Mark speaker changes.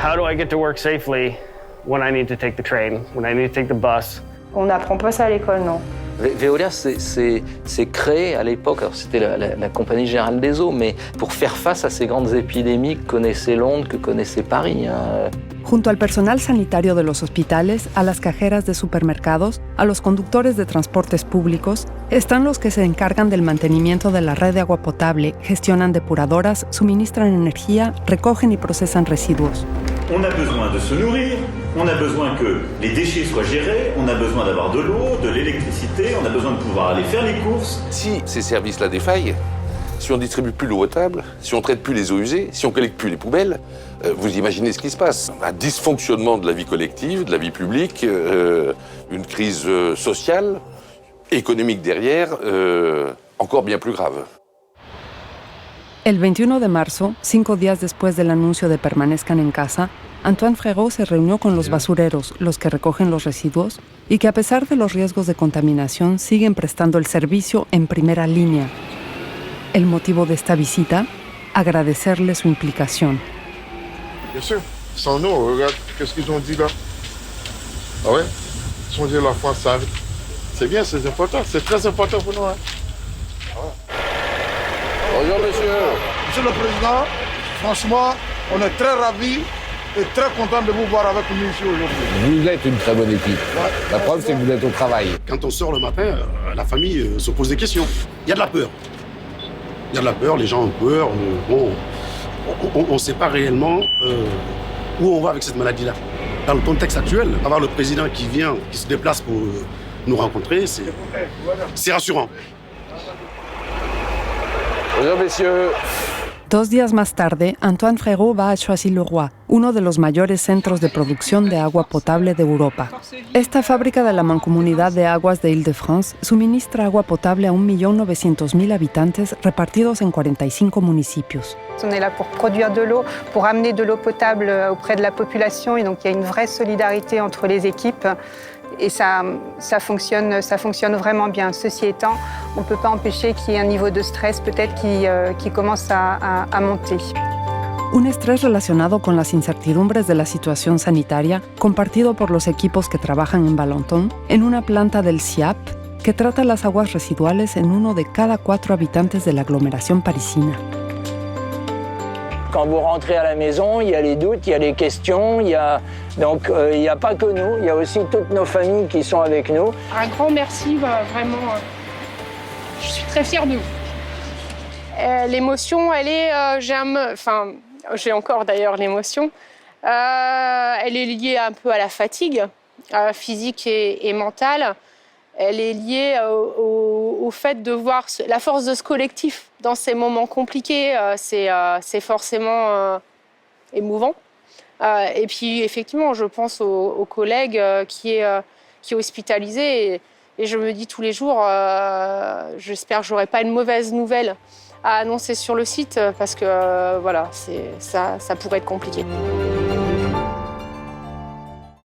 Speaker 1: How do I get to work safely when I need to take the train, when I need to take the bus?
Speaker 2: On n'apprend pas ça à l'école, non.
Speaker 3: Veolia, c'est créé à l'époque, alors c'était la Compagnie Générale des Eaux, mais pour faire face a ces grandes épidémies que connaissait Londres, que connaissait Paris.
Speaker 4: Junto al personal sanitario de los hospitales, a las cajeras de supermercados, a los conductores de transportes públicos, están los que se encargan del mantenimiento de la red de agua potable, gestionan depuradoras, suministran energía, recogen y procesan residuos.
Speaker 5: On a besoin de se nourrir, on a besoin que les déchets soient gérés, on a besoin d'avoir de l'eau, de l'électricité, on a besoin de pouvoir aller faire les courses.
Speaker 6: Si ces services-là défaillent, si on ne distribue plus l'eau potable, si on ne traite plus les eaux usées, si on ne collecte plus les poubelles, vous imaginez ce qui se passe. Un dysfonctionnement de la vie collective, de la vie publique, une crise sociale, économique derrière, encore bien plus grave.
Speaker 4: El 21 de marzo, 5 días después del anuncio de permanezcan en casa, Antoine Frérot se reunió con los basureros, los que recogen los residuos, y que a pesar de los riesgos de contaminación siguen prestando el servicio en primera línea. El motivo de esta visita, agradecerle su implicación.
Speaker 7: Bien sûr, sans nous, regarde, qu'est-ce qu'ils ont dit là? Ah ouais? Ils ont dit la France, ça. C'est bien, c'est important, c'est très important pour nous. Hein?
Speaker 6: Bonjour monsieur.
Speaker 7: Monsieur le Président, franchement, on est très ravis et très contents de vous voir avec nous ici aujourd'hui.
Speaker 8: Vous êtes une très bonne équipe. La preuve, c'est que vous êtes au travail.
Speaker 9: Quand on sort le matin, la famille se pose des questions. Il y a de la peur. Il y a de la peur, les gens ont peur. On ne sait pas réellement où on va avec cette maladie-là. Dans le contexte actuel, avoir le président qui vient, qui se déplace pour nous rencontrer, c'est rassurant.
Speaker 6: Bonjour messieurs.
Speaker 4: 2 días más tarde, Antoine Frérot va a Choisy-le-Roi, uno de los mayores centros de producción de agua potable de Europa. Esta fábrica de la Mancomunidad de Aguas de Île-de-France suministra agua potable a 1,9 million habitantes repartidos en 45 municipios.
Speaker 2: On est là pour produire de l'eau, pour amener de l'eau potable auprès de la population, et donc il y a une vraie solidarité entre les équipes. Et ça fonctionne vraiment bien. Ceci étant, on ne peut pas empêcher qu'il y ait un niveau de stress peut-être qui commence à monter.
Speaker 4: Un estrés relacionado con las incertidumbres de la situación sanitaria, compartido por los equipos que trabajan en Valenton, en una planta del SIAP, que trata las aguas residuales en 1 de cada 4 habitantes de la aglomeración parisina.
Speaker 3: Quand vous rentrez à la maison, il y a les doutes, il y a les questions, donc il n'y a pas que nous, il y a aussi toutes nos familles qui sont avec nous.
Speaker 10: Un grand merci, vraiment, je suis très fière de vous. L'émotion, elle est, j'ai encore d'ailleurs l'émotion, elle est liée un peu à la fatigue physique et mentale. Elle est liée au fait de voir la force de ce collectif dans ces moments compliqués. C'est forcément émouvant. Et puis, effectivement, je pense aux collègues qui est hospitalisé. Et je me dis tous les jours, j'espère que je n'aurai pas une mauvaise nouvelle à annoncer sur le site parce que voilà, ça pourrait être compliqué.